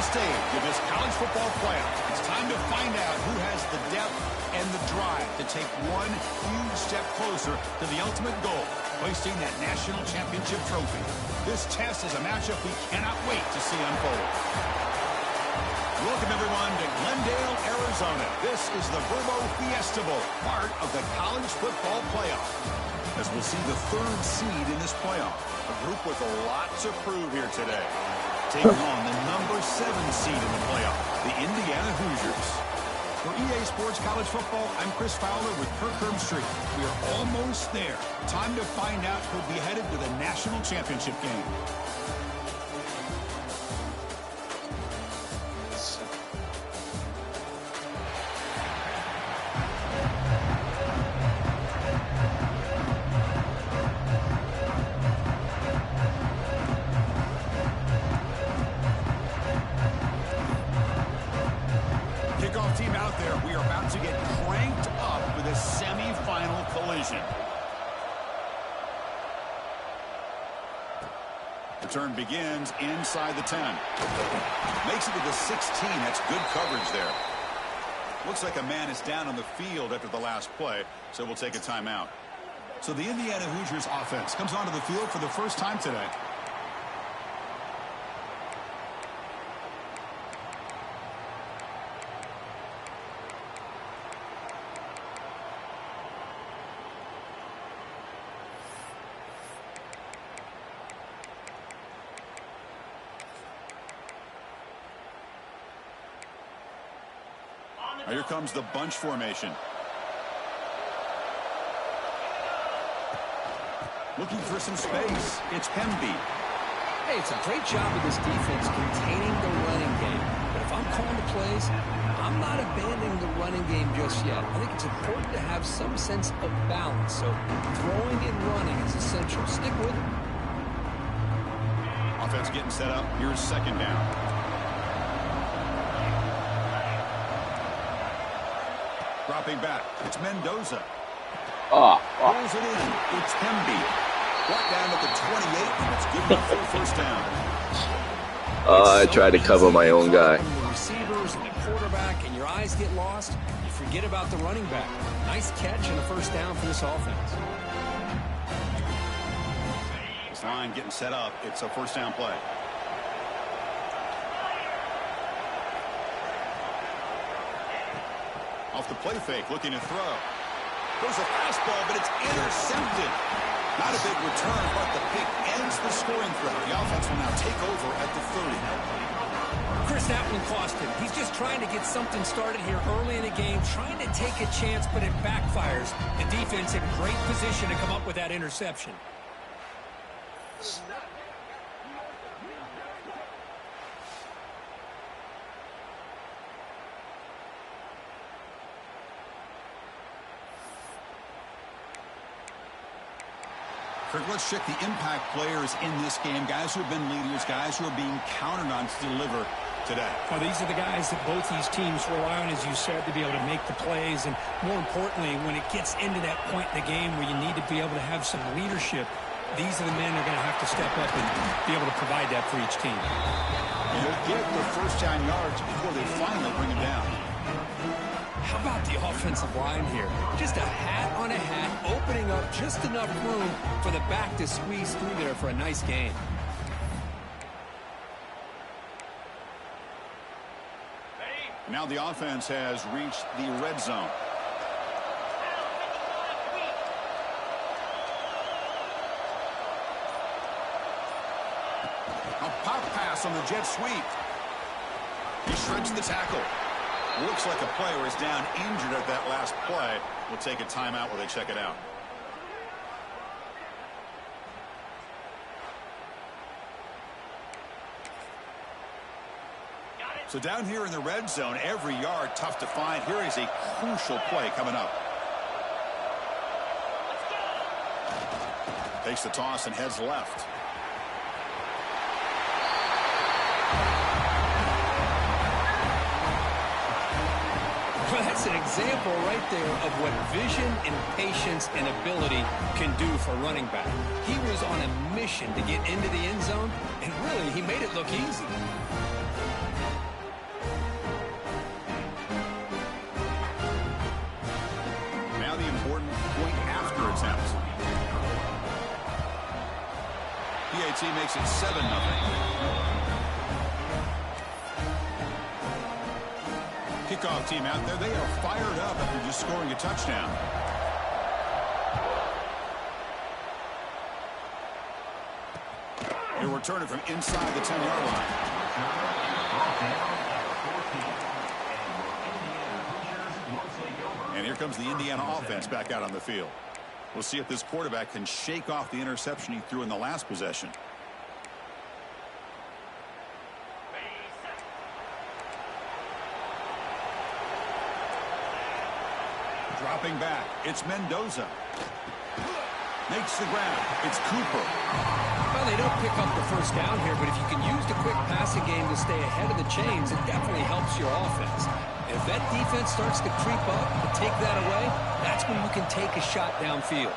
stage of this college football playoff. It's time to find out who has the depth and the drive to take one huge step closer to the ultimate goal, hoisting that national championship trophy. This test is a matchup we cannot wait to see unfold. Welcome, everyone, to Glendale, Arizona. This is the Verbo Fiesta Bowl, part of the college football playoff. As we'll see the third seed in this playoff, a group with a lot to prove here today. Taking on the number 7 seed in the playoff, the Indiana Hoosiers. For EA Sports College Football, I'm Chris Fowler with Kirk Herbstreit. We are almost there. Time to find out who'll be headed to the national championship game. Team out there, we are about to get cranked up with a semi-final collision. The turn begins inside the 10. Makes it to the 16. That's good coverage there. Looks like a man is down on the field after the last play, so we'll take a timeout. So the Indiana Hoosiers offense comes onto the field for the first time today. Here comes the bunch formation. Looking for some space. It's Hemby. Hey, it's a great job of this defense containing the running game. But if I'm calling the plays, I'm not abandoning the running game just yet. I think it's important to have some sense of balance. So throwing and running is essential. Stick with it. Offense getting set up. Here's second down. Dropping back. It's Mendoza. Pulls it in. It's Hemby. Brought down at the 28, and it's good enough for a first down. I tried to cover my own guy. The receivers and the quarterback, and your eyes get lost. You forget about the running back. Nice catch and a first down for this offense. This line getting set up. It's a first down play. Off the play fake, looking to throw. Goes a fastball, but it's intercepted. Not a big return, but the pick ends the scoring threat. The offense will now take over at the 30. Chris, that one cost him. He's just trying to get something started here early in the game, trying to take a chance, but it backfires. The defense in great position to come up with that interception. Kirk, let's check the impact players in this game. Guys who have been leaders, guys who are being counted on to deliver today. Well, these are the guys that both these teams rely on, as you said, to be able to make the plays. And more importantly, when it gets into that point in the game where you need to be able to have some leadership, these are the men that are going to have to step up and be able to provide that for each team. They'll get the first down yards before they finally bring him down. How about the offensive line here? Just a hat on a hat, opening up just enough room for the back to squeeze through there for a nice gain. Now the offense has reached the red zone. A pop pass on the jet sweep. He shreds the tackle. Looks like a player is down injured at that last play. We'll take a timeout while they check it out. So down here in the red zone, every yard tough to find. Here is a crucial play coming up. Takes the toss and heads left. Well, that's an example right there of what vision and patience and ability can do for running back. He was on a mission to get into the end zone, and really, he made it look easy. USC makes it 7-0. Kickoff team out there. They are fired up after just scoring a touchdown. He'll return it from inside the 10-yard line. And here comes the Indiana offense back out on the field. We'll see if this quarterback can shake off the interception he threw in the last possession. Dropping back, it's Mendoza. Makes the grab. It's Cooper. Well, they don't pick up the first down here, but if you can use the quick passing game to stay ahead of the chains, it definitely helps your offense. If that defense starts to creep up and take that away, that's when you can take a shot downfield.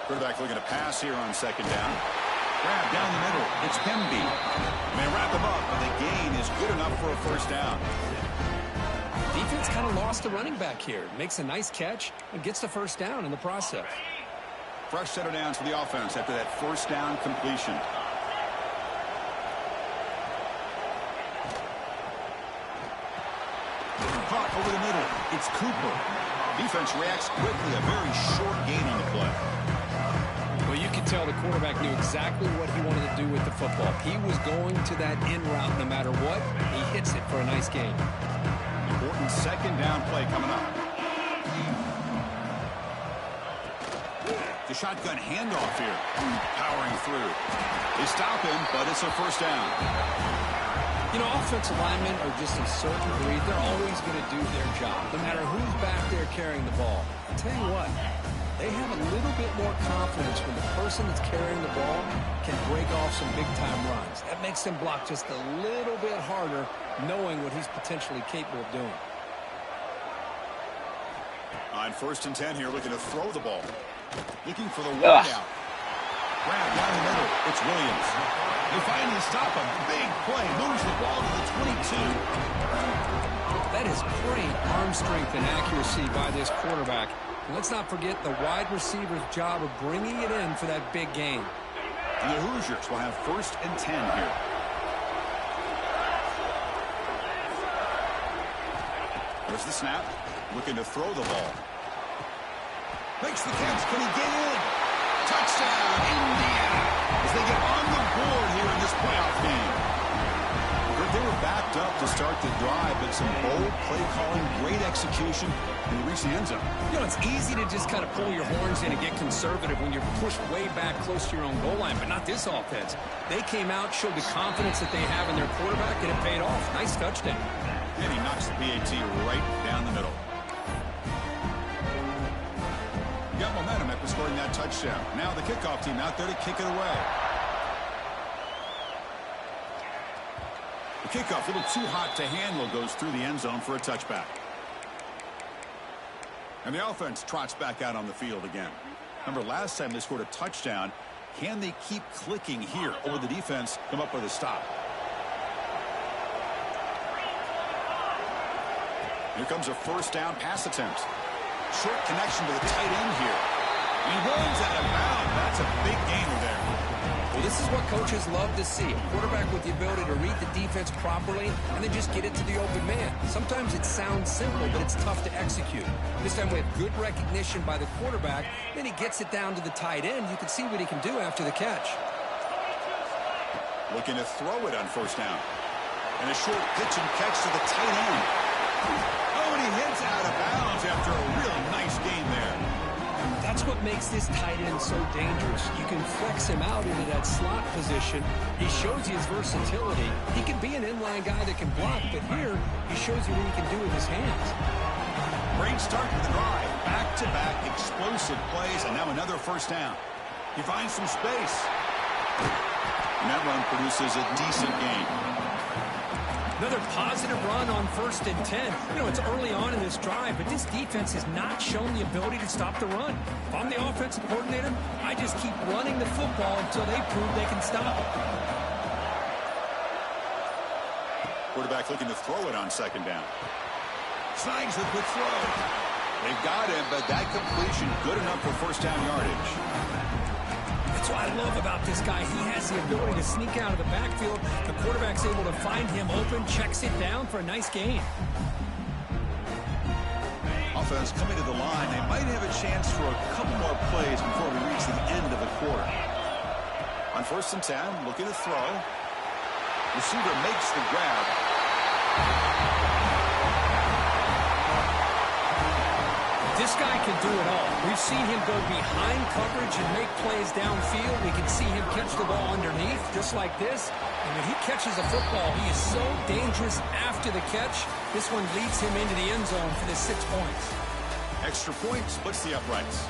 Quarterback looking to pass here on second down. Grab down the middle. It's Pemby. They wrap him up, but the gain is good enough for a first down. Defense kind of lost the running back here. Makes a nice catch and gets the first down in the process. Fresh set of downs for the offense after that first down completion. Caught over the middle. It's Cooper. Defense reacts quickly. A very short gain on the play. Well, you could tell the quarterback knew exactly what he wanted to do with the football. He was going to that in route no matter what. He hits it for a nice gain. Important second down play coming up. The shotgun handoff here. Powering through. They stop him, but it's a first down. You know, offensive linemen are just a certain breed. They're always going to do their job, no matter who's back there carrying the ball. I'll tell you what, they have a little bit more confidence when the person that's carrying the ball can break off some big-time runs. That makes them block just a little bit harder, knowing what he's potentially capable of doing. On 1st and 10 here, looking to throw the ball. Looking for the walkout. Grab down the middle. It's Williams. They finally stop a big play. Moves the ball to the 22. That is great arm strength and accuracy by this quarterback. And let's not forget the wide receiver's job of bringing it in for that big gain. And the Hoosiers will have 1st and 10 here. There's the snap. Looking to throw the ball. Makes the catch. Can he get in? Touchdown, Indiana, as they get on the board here in this playoff game. They were backed up to start the drive, but some bold play calling, great execution, and they reach the end zone. You know, it's easy to just kind of pull your horns in and get conservative when you're pushed way back close to your own goal line, but not this offense. They came out, showed the confidence that they have in their quarterback, and it paid off. Nice touchdown. And he knocks the PAT right down the middle. Got momentum after scoring that touchdown. Now the kickoff team out there to kick it away. The kickoff, a little too hot to handle, goes through the end zone for a touchback. And the offense trots back out on the field again. Remember, last time they scored a touchdown. Can they keep clicking here? Or will the defense come up with a stop? Here comes a first down pass attempt. Short connection to the tight end here. He runs out of bounds. That's a big gainer there. Well, this is what coaches love to see. A quarterback with the ability to read the defense properly and then just get it to the open man. Sometimes it sounds simple, but it's tough to execute. This time we have good recognition by the quarterback. Then he gets it down to the tight end. You can see what he can do after the catch. Looking to throw it on first down. And a short pitch and catch to the tight end. Oh, and he hits out of bounds after a real nice game there. That's what makes this tight end so dangerous. You can flex him out into that slot position. He shows you his versatility. He can be an inline guy that can block, but here he shows you what he can do with his hands. Great start to the drive. Back-to-back explosive plays, and now another first down. He finds some space. And that run produces a decent gain. Another positive run on 1st and 10. You know, it's early on in this drive, but this defense has not shown the ability to stop the run. If I'm the offensive coordinator, I just keep running the football until they prove they can stop it. Quarterback looking to throw it on second down. Snags the quick throw. They've got him, but that completion good enough for first down yardage. It's That's what I love about this guy. He has the ability to sneak out of the backfield. The quarterback's able to find him open, checks it down for a nice gain. Offense coming to the line. They might have a chance for a couple more plays before we reach the end of the quarter. On 1st and 10, looking to throw. Receiver makes the grab. This guy can do it all. We've seen him go behind coverage and make plays downfield. We can see him catch the ball underneath, just like this. And when he catches a football, he is so dangerous after the catch. This one leads him into the end zone for the 6 points. Extra point splits the uprights.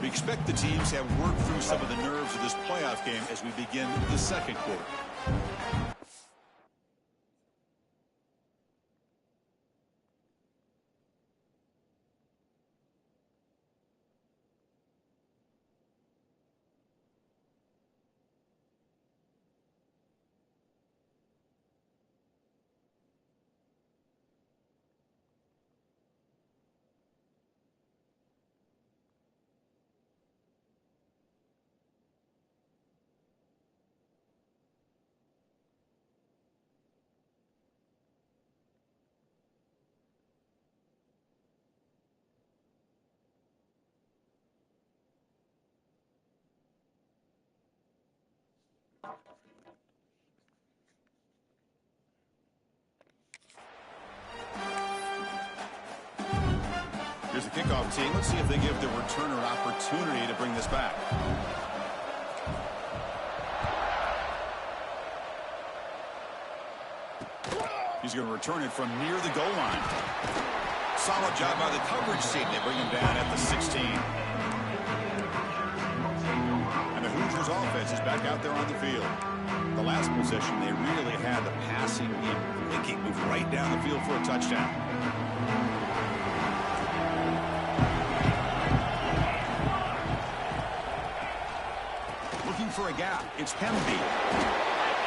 We expect the teams to have worked through some of the nerves of this playoff game as we begin the 2nd quarter. Here's the kickoff team. Let's see if they give the returner an opportunity to bring this back. He's going to return it from near the goal line. Solid job by the coverage team. They bring him down at the 16. And the Hoosiers offense is back out there on the field. The last possession, they really had the passing game. They can't move right down the field for a touchdown. Looking for a gap. It's Hemby.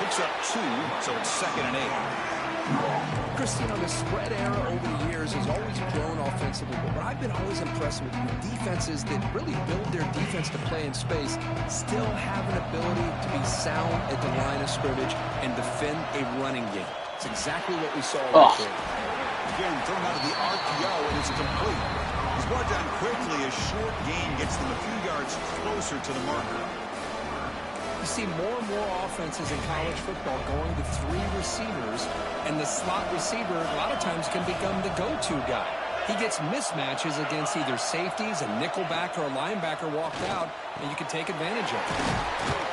Picks up 2, so it's 2nd and 8. Chris, you know, the spread era over the years has always grown offensively, but what I've been always impressed with defenses that really build their defense to play in space still have an ability to be sound at the line of scrimmage and defend a running game. It's exactly what we saw right there. Again, thrown out of the RPO, and it's complete. He's brought down quickly. A short gain gets them a few yards closer to the marker. You see more and more offenses in college football going to 3 receivers, and the slot receiver a lot of times can become the go-to guy. He gets mismatches against either safeties, a nickelback, or a linebacker walked out, and you can take advantage of it.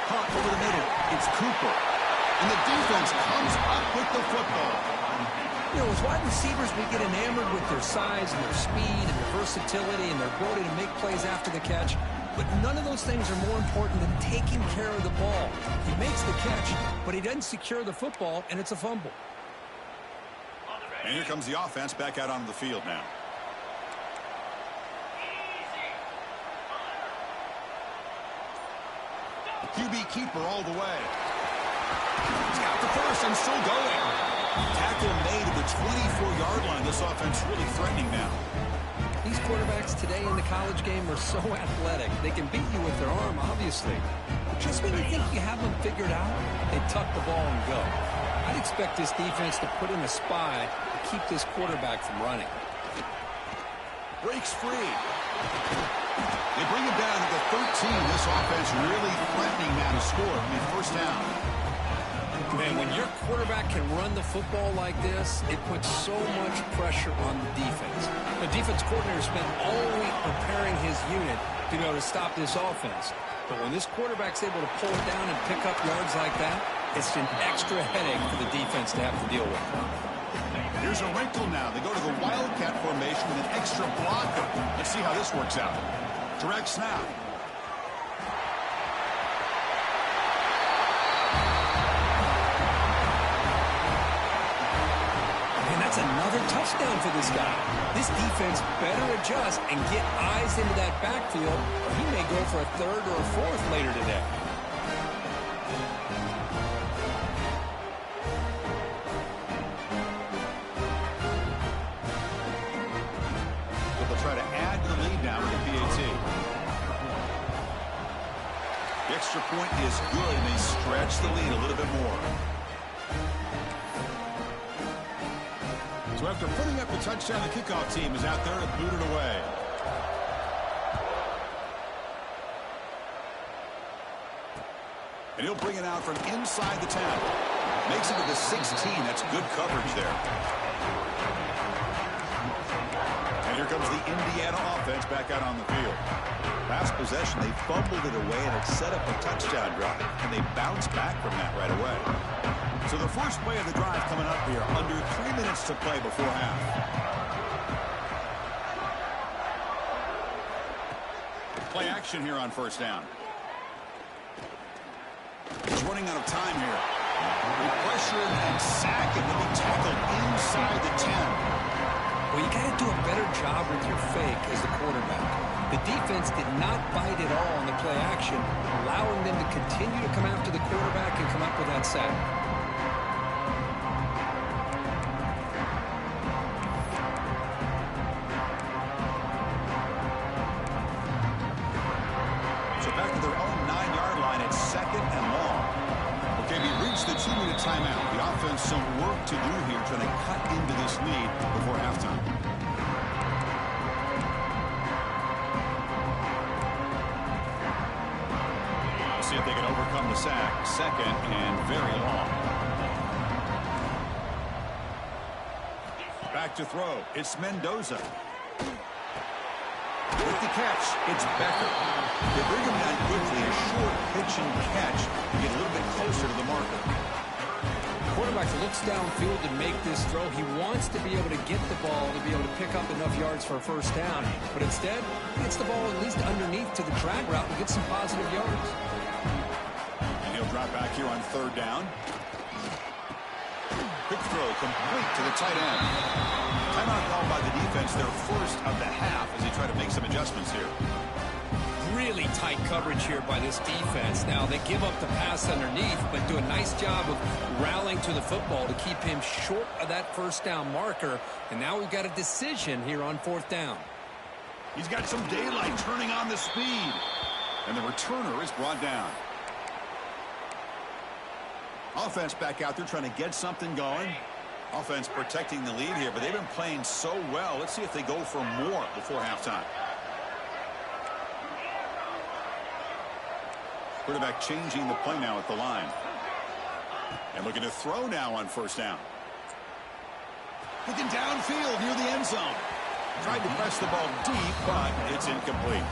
Caught over the middle. It's Cooper. And the defense comes up with the football. You know, as wide receivers, we get enamored with their size and their speed and their versatility and their ability to make plays after the catch. But none of those things are more important than taking care of the ball. He makes the catch, but he doesn't secure the football, and it's a fumble. And here comes the offense back out onto the field now. QB keeper all the way. He's got the first and still going. Tackle made at the 24-yard line. This offense really threatening now. These quarterbacks today in the college game are so athletic. They can beat you with their arm, obviously. But just when you think you have them figured out, they tuck the ball and go. I'd expect this defense to put in a spy to keep this quarterback from running. Breaks free. They bring him down to the 13. This offense really threatening now to score. I mean, 1st down. Man, when your quarterback can run the football like this, it puts so much pressure on the defense. The defense coordinator spent all week preparing his unit to be able to stop this offense. But when this quarterback's able to pull it down and pick up yards like that, it's an extra headache for the defense to have to deal with. Here's a wrinkle now. They go to the Wildcat formation with an extra blocker. Let's see how this works out. Direct snap. Another touchdown for this guy. This defense better adjust and get eyes into that backfield, or he may go for a 3rd or a 4th later today. try to add to the lead now with the PAT. The extra point is good, and they stretch the lead a little bit more. So after putting up the touchdown, the kickoff team is out there to boot it away. And he'll bring it out from inside the 10. Makes it to the 16. That's good coverage there. And here comes the Indiana offense back out on the field. Last possession, they fumbled it away, and it set up a touchdown drive. And they bounced back from that right away. So the first play of the drive coming up here, under 3 minutes to play before half. Play action here on first down. He's running out of time here. They pressure him and sack him. He'll be tackled inside the 10. Well, you got to do a better job with your fake as the quarterback. The defense did not bite at all on the play action, allowing them to continue to come after the quarterback and come up with that sack. So back to their own 9-yard line at 2nd and long. Okay, we reached the 2-minute timeout. The offense some work to do here, trying to cut into this lead before halftime. See if they can overcome the sack. 2nd and very long. Back to throw. It's Mendoza. With the catch, it's Becker. They bring him down quickly. A short pitch and catch to get a little bit closer to the marker. The quarterback looks downfield to make this throw. He wants to be able to get the ball to be able to pick up enough yards for a first down. But instead, he gets the ball at least underneath to the drag route and gets some positive yards. And he'll drop back here on 3rd down. Quick throw complete to the tight end. Timeout called by the defense, their first of the half, as they try to make some adjustments here. Really tight coverage here by this defense. Now, they give up the pass underneath, but do a nice job of rallying to the football to keep him short of that first down marker. And now we've got a decision here on 4th down. He's got some daylight turning on the speed. And the returner is brought down. Offense back out there trying to get something going. Offense protecting the lead here, but they've been playing so well. Let's see if they go for more before halftime. Quarterback changing the play now at the line. And looking to throw now on first down. Looking downfield near the end zone. Tried to press the ball deep, but it's incomplete.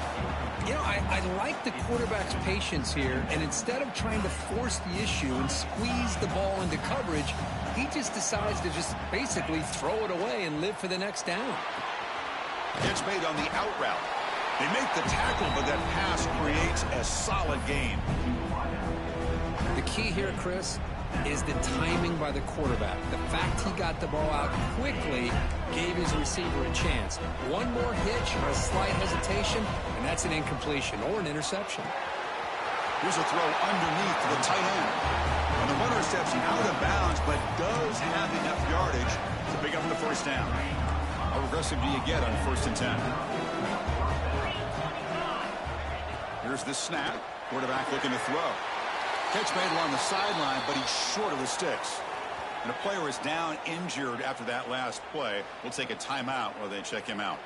You know, I like the quarterback's patience here, and instead of trying to force the issue and squeeze the ball into coverage, he just decides to just basically throw it away and live for the next down. Catch made on the out route. They make the tackle, but that pass creates a solid gain. The key here, Chris, is the timing by the quarterback. The fact he got the ball out quickly gave his receiver a chance. One more hitch or a slight hesitation, and that's an incompletion or an interception. Here's a throw underneath to the tight end. And the runner steps out of bounds, but does have enough yardage to pick up the first down. How aggressive do you get on 1st and 10? Here's the snap. Quarterback looking to throw. Catch made along the sideline, but he's short of the sticks. And a player is down injured after that last play. We'll take a timeout while they check him out.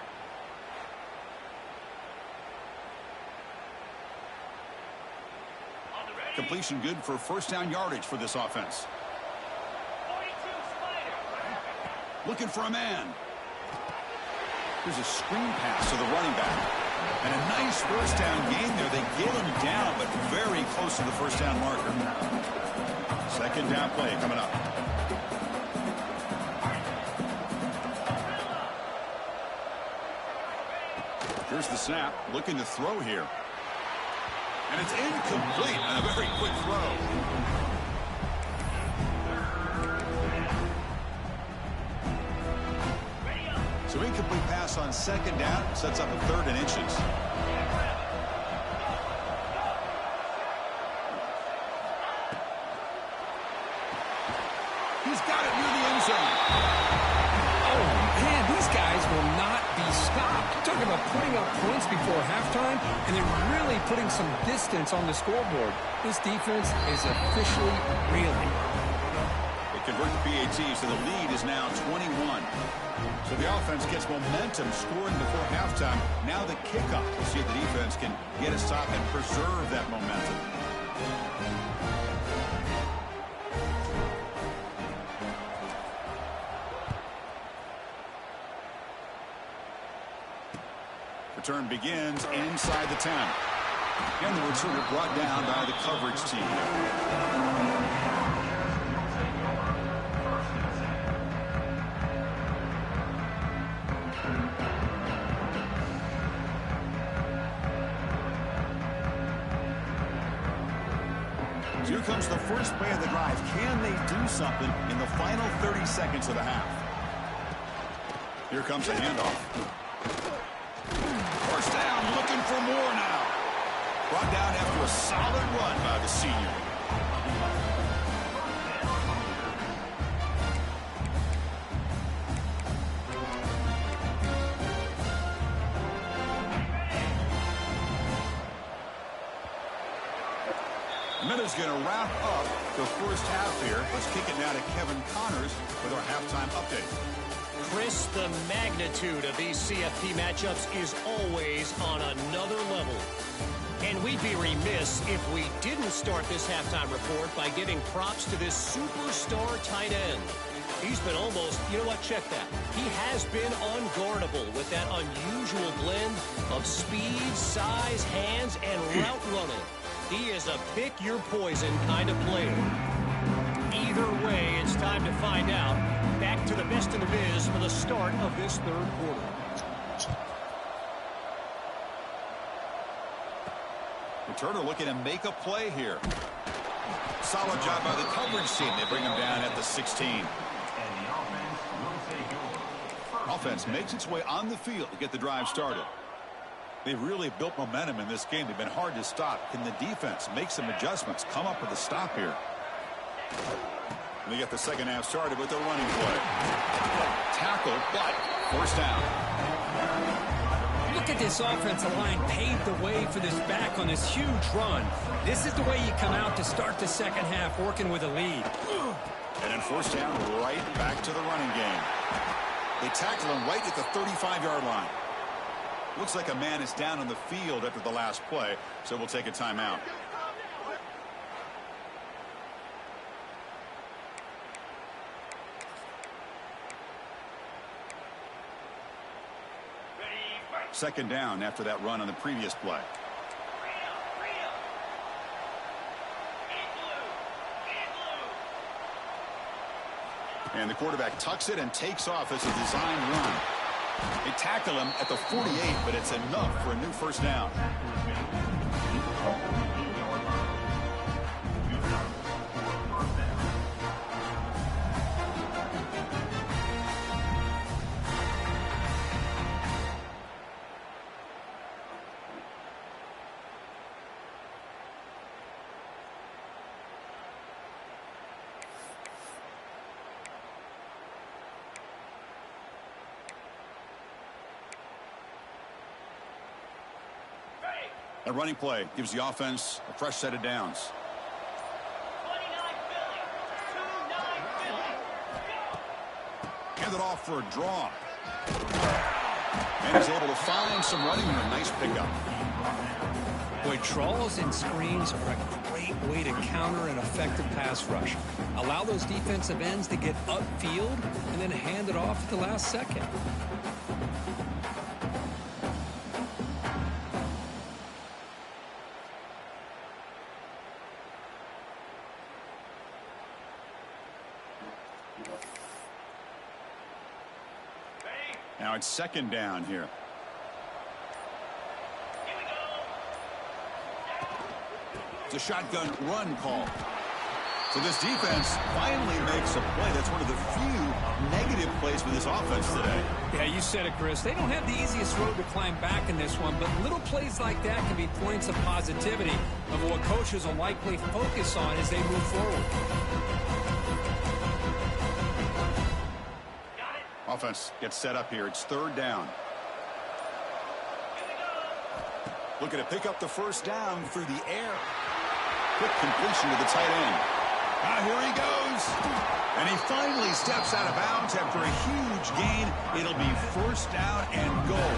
Completion good for first down yardage for this offense. Looking for a man. Here's a screen pass to the running back. And a nice first down gain there. They get him down, but very close to the first down marker. 2nd down play coming up. Here's the snap. Looking to throw here. And it's incomplete on a very quick throw. So incomplete pass on 2nd down. Sets up a 3rd and inches. He's got it near the end zone. Oh, man, these guys will not be stopped. Talk putting up points before halftime and then really putting some distance on the scoreboard. This defense is officially reeling. They convert the PATs, so the lead is now 21. So the offense gets momentum scoring before halftime. Now the kickoff. We'll see if the defense can get a stop and preserve that momentum. Return begins inside the 10. And the returner brought down by the coverage team. Here comes the first play of the drive. Can they do something in the final 30 seconds of the half? Here comes a handoff. First down, looking for more now. Brought down after a solid run by the senior. Minutes going to wrap up the first half here. Let's kick it now to Kevin Connors with our halftime update. Chris, the magnitude of these CFP matchups is always on another level. And we'd be remiss if we didn't start this halftime report by giving props to this superstar tight end. He's been almost, you know what, check that. He has been unguardable with that unusual blend of speed, size, hands, and route running. He is a pick-your-poison kind of player. Either way, it's time to find out. Back to the best in the biz for the start of this third quarter. Returner looking to make a play here. Solid job by the coverage team. They bring him down at the 16. Offense makes its way on the field to get the drive started. They've really built momentum in this game. They've been hard to stop. Can the defense make some adjustments, come up with a stop here? And they get the second half started with a running play. Tackle, but first down. Look at this offensive line paved the way for this back on this huge run. This is the way you come out to start the second half, working with a lead. And then first down, right back to the running game. They tackle him right at the 35-yard line. Looks like a man is down on the field after the last play, so we'll take a timeout. Second down after that run on the previous play. And the quarterback tucks it and takes off as a design run. They tackle him at the 48, but it's enough for a new first down. A running play gives the offense a fresh set of downs. Hand it off for a draw. And he's able to find some running room. Nice pickup. Boy, draws and screens are a great way to counter an effective pass rush. Allow those defensive ends to get upfield and then hand it off at the last second. Now it's second down here. It's a shotgun run call. So this defense finally makes a play. That's one of the few negative plays for this offense today. Yeah, you said it, Chris. They don't have the easiest road to climb back in this one, but little plays like that can be points of positivity of what coaches will likely focus on as they move forward. Offense gets set up here. It's third down. Looking to pick up the first down through the air. Quick completion to the tight end. Now here he goes. And he finally steps out of bounds after a huge gain. It'll be first down and goal.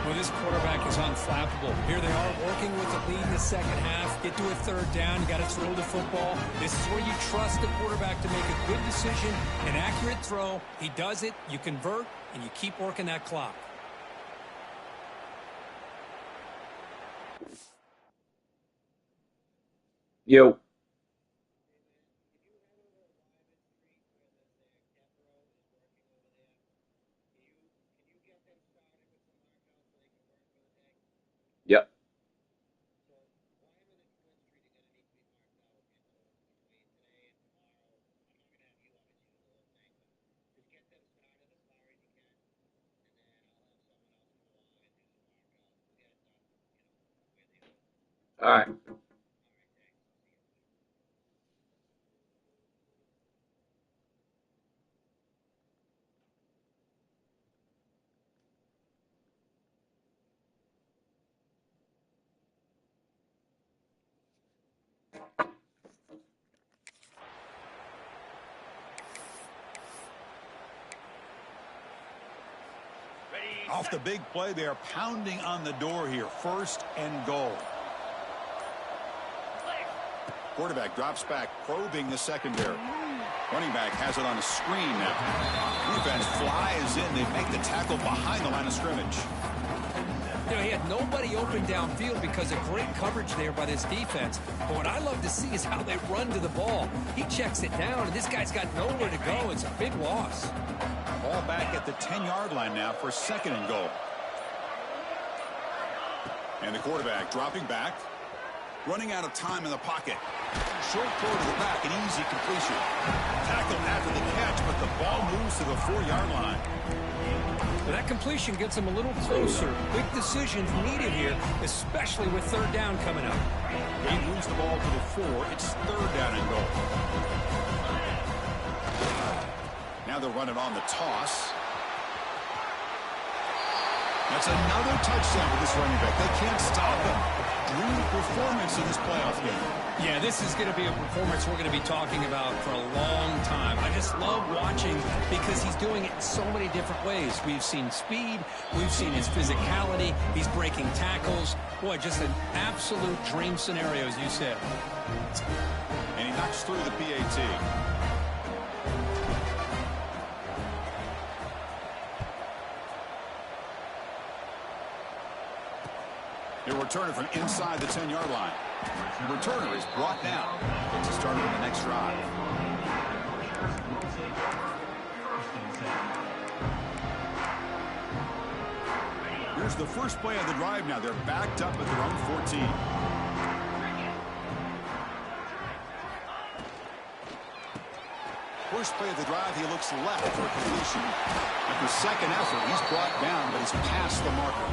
Well, this quarterback is unflappable. Here they are working with the lead in the second half. Get to a third down. You got to throw the football. This is where you trust the quarterback to make a good decision, an accurate throw. He does it, you convert, and you keep working that clock. Yo. Yep. All right. Off the big play, they are pounding on the door here. First and goal. Quarterback drops back, probing the secondary. Running back has it on a screen now. Defense flies in. They make the tackle behind the line of scrimmage. You know, he had nobody open downfield because of great coverage there by this defense. But what I love to see is how they run to the ball. He checks it down, and this guy's got nowhere to go. It's a big loss. Ball back at the 10-yard line now for second and goal. And the quarterback dropping back. Running out of time in the pocket. Short throw to the back, an easy completion. Tackled after the catch, but the ball moves to the 4-yard line. Well, that completion gets him a little closer. Big decisions needed here, especially with third down coming up. They lose the ball to the 4. It's third down and goal. Now they're running on the toss. That's another touchdown for this running back. They can't stop him. Dream performance in this playoff game. Yeah, this is going to be a performance we're going to be talking about for a long time. I just love watching because he's doing it in so many different ways. We've seen speed. We've seen his physicality. He's breaking tackles. Boy, just an absolute dream scenario, as you said. And he knocks through the PAT. He'll return it from inside the 10-yard line. The returner is brought down to start on the next drive. Here's the first play of the drive now. They're backed up at their own 14. First play of the drive, he looks left for completion. After second effort, he's brought down, but he's past the marker.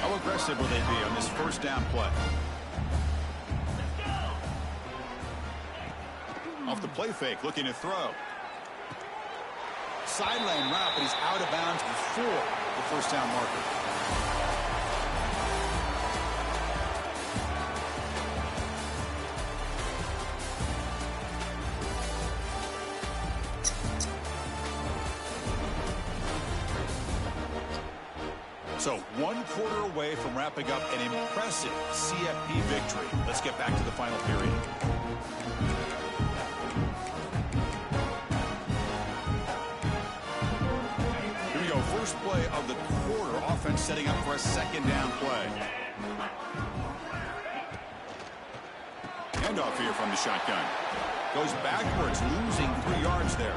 How aggressive will they be on this first down play? Off the play fake, looking to throw. Sideline route, but he's out of bounds before the first down marker. So 1 quarter away from wrapping up an impressive CFP victory. Let's get back to the final period. Here we go. First play of the quarter. Offense setting up for a second down play. Handoff here from the shotgun. Goes backwards, losing 3 yards there.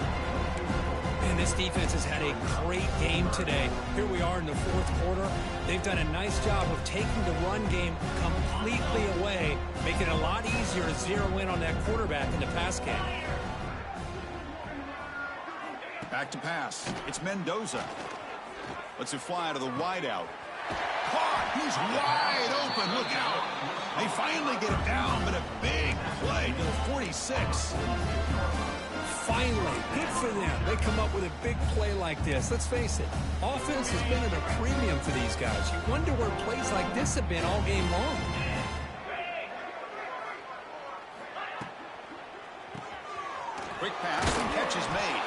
And this defense has had a great game today. Here we are in the fourth quarter. They've done a nice job of taking the run game completely away, making it a lot easier to zero in on that quarterback in the pass game. Back to pass. It's Mendoza. Lets it fly out of the wideout. Caught. He's wide open. Look out. They finally get him down, but a big play to the 46. Finally, good for them. They come up with a big play like this. Let's face it, offense has been at a premium for these guys. You wonder where plays like this have been all game long. Quick pass and catch is made.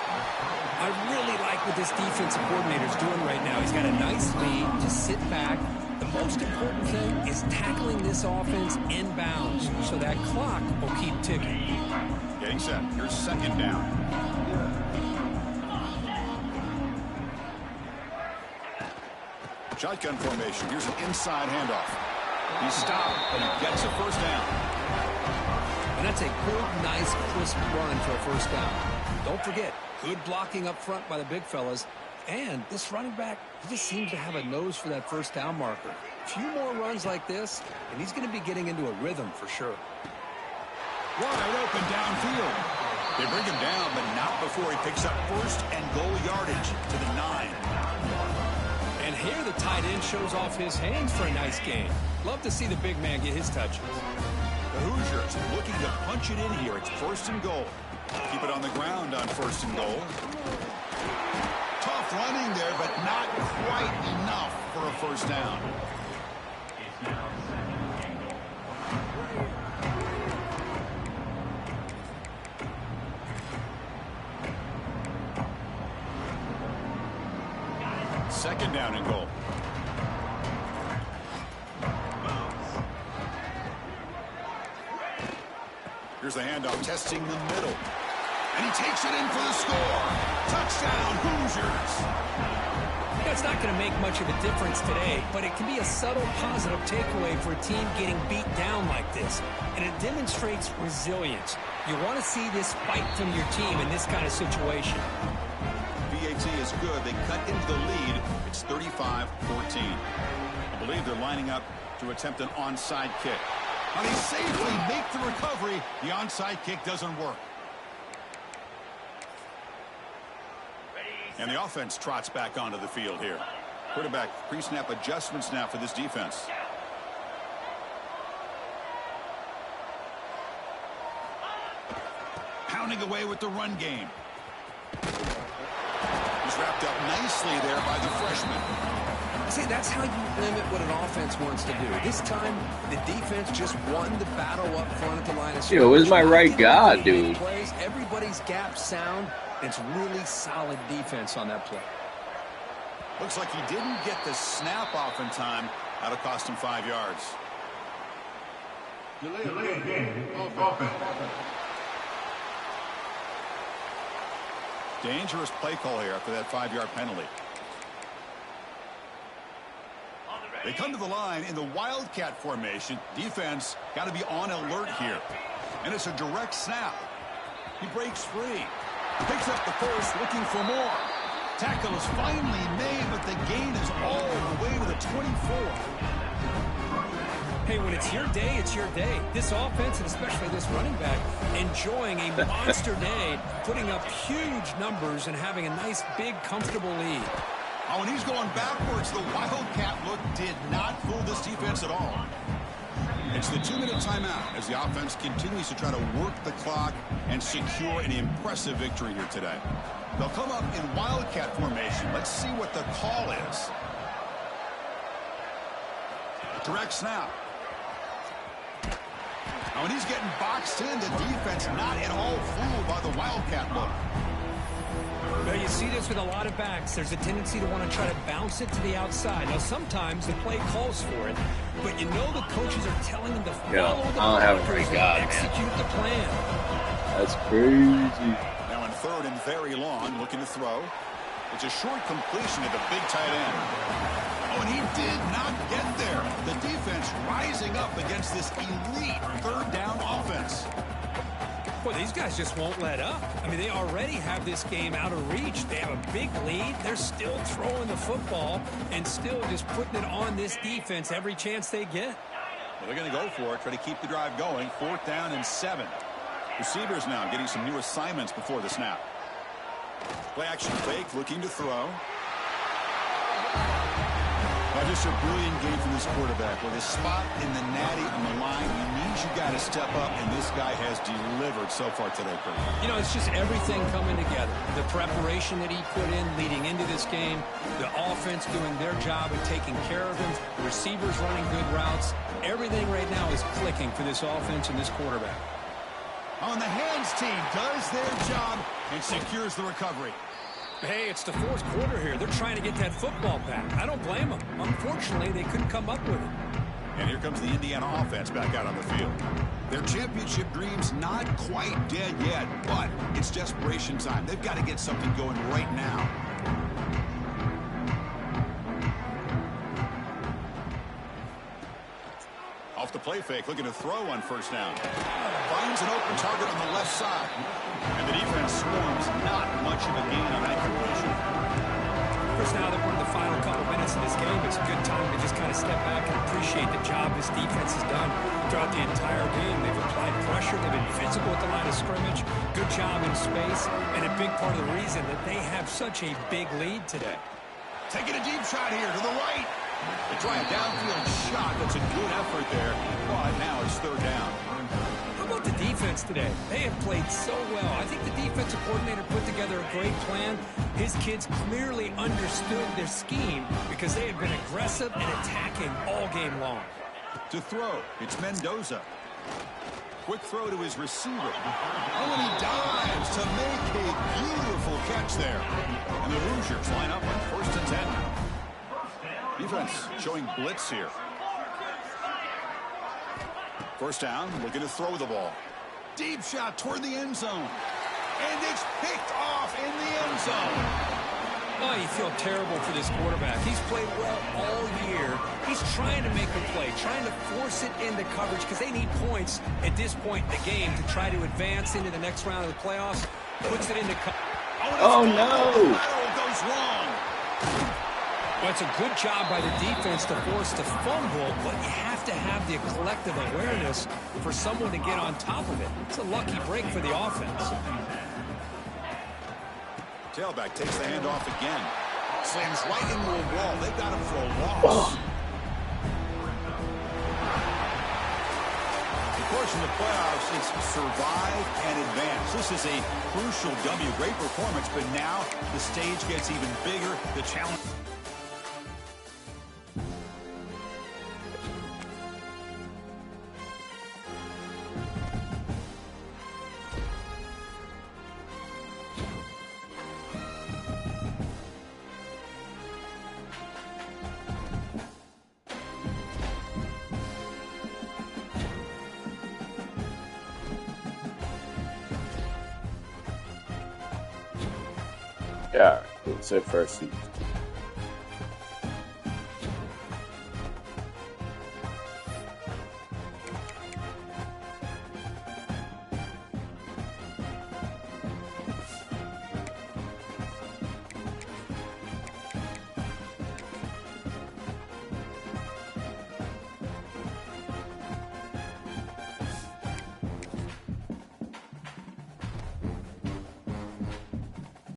I really like what this defensive coordinator is doing right now. He's got a nice lead. Just sit back. The most important thing is tackling this offense inbounds so that clock will keep ticking. Getting set. Here's second down. Shotgun formation. Here's an inside handoff. He's stopped, but he gets a first down. And that's a good, nice, crisp run for a first down. Don't forget, good blocking up front by the big fellas. And this running back, he just seems to have a nose for that first down marker. A few more runs like this, and he's going to be getting into a rhythm for sure. Wide open downfield. They bring him down, but not before he picks up first and goal yardage to the 9. And here the tight end shows off his hands for a nice game. Love to see the big man get his touches. The Hoosiers looking to punch it in here. It's first and goal. Keep it on the ground on first and goal. Tough running there, but not quite enough for a first down. Second down and goal. Here's the handoff, testing the middle. And he takes it in for the score. Touchdown, Hoosiers. That's not going to make much of a difference today, but it can be a subtle positive takeaway for a team getting beat down like this. And it demonstrates resilience. You want to see this fight from your team in this kind of situation. VAT is good. They cut into the lead. It's 35-14. I believe they're lining up to attempt an onside kick. Now they safely make the recovery. The onside kick doesn't work. And the offense trots back onto the field here. Quarterback pre-snap adjustments now for this defense. Pounding away with the run game. He's wrapped up nicely there by the freshman. See, that's how you limit what an offense wants to do. This time, the defense just won the battle up front at the line of scrimmage. Yo, where's my right guard, dude? Plays, everybody's gap sound. It's really solid defense on that play. Looks like he didn't get the snap off in time. That'll cost him 5 yards. Delay game. Offense. Dangerous play call here after that 5-yard penalty. They come to the line in the Wildcat formation. Defense got to be on alert here. And it's a direct snap. He breaks free. Picks up the first, looking for more. Tackle is finally made, but the gain is all the way to the 24. Hey, when it's your day, it's your day. This offense, and especially this running back, enjoying a monster day, putting up huge numbers and having a nice, big, comfortable lead. Oh, when he's going backwards, the Wildcat look did not fool this defense at all. It's the 2-minute timeout as the offense continues to try to work the clock and secure an impressive victory here today. They'll come up in Wildcat formation. Let's see what the call is. Direct snap. Now, when he's getting boxed in, the defense not at all fooled by the Wildcat look. Well, you see this with a lot of backs. There's a tendency to want to try to bounce it to the outside. Now, sometimes the play calls for it, but you know the coaches are telling them to follow the I don't have a great guy, man. execute the plan. That's crazy. Now in third and very long, looking to throw. It's a short completion to the big tight end. Oh, and he did not get there. The defense rising up against this elite third down offense. Boy, these guys just won't let up. I mean, they already have this game out of reach. They have a big lead. They're still throwing the football and still just putting it on this defense every chance they get. Well, they're going to go for it, try to keep the drive going. 4th down and 7. Receivers now getting some new assignments before the snap. Play action fake, looking to throw. Well, just a brilliant game from this quarterback. With his spot in the natty on the line, he needs you got to step up, and this guy has delivered so far today, Kurt. You know, it's just everything coming together. The preparation that he put in leading into this game, the offense doing their job and taking care of him, the receivers running good routes. Everything right now is clicking for this offense and this quarterback. On the hands team does their job and secures the recovery. Hey, it's the fourth quarter here. They're trying to get that football back. I don't blame them. Unfortunately, they couldn't come up with it. And here comes the Indiana offense back out on the field. Their championship dreams not quite dead yet, but it's desperation time. They've got to get something going right now. Off the play fake, looking to throw on first down. Finds an open target on the left side. And the defense swarms. Not much of a gain on that completion. First, now that we're in the final couple minutes of this game, it's a good time to just kind of step back and appreciate the job this defense has done throughout the entire game. They've applied pressure. They've been physical at the line of scrimmage. Good job in space. And a big part of the reason that they have such a big lead today. Taking a deep shot here to the right. They try a downfield shot. That's a good effort there. But now it's third down. How about the defense today? They have played so well. I think the defensive coordinator put together a great plan. His kids clearly understood their scheme because they have been aggressive and attacking all game long. To throw, it's Mendoza. Quick throw to his receiver. Oh, and he dives to make a beautiful catch there. And the Hoosiers line up on 1st and 10. Defense showing blitz here. First down, looking to throw the ball. Deep shot toward the end zone. And it's picked off in the end zone. Oh, you feel terrible for this quarterback. He's played well all year. He's trying to make a play, trying to force it into coverage because they need points at this point in the game to try to advance into the next round of the playoffs. Puts it into coverage. Oh, no. Lateral goes wrong. Well, it's a good job by the defense to force the fumble, but you have to have the collective awareness for someone to get on top of it. It's a lucky break for the offense. Tailback takes the handoff again. Slams right into a wall. They got him for a loss. Of course, in the playoffs, it's survive and advance. This is a crucial W. Great performance, but now the stage gets even bigger. The challenge. Yeah, it's a first.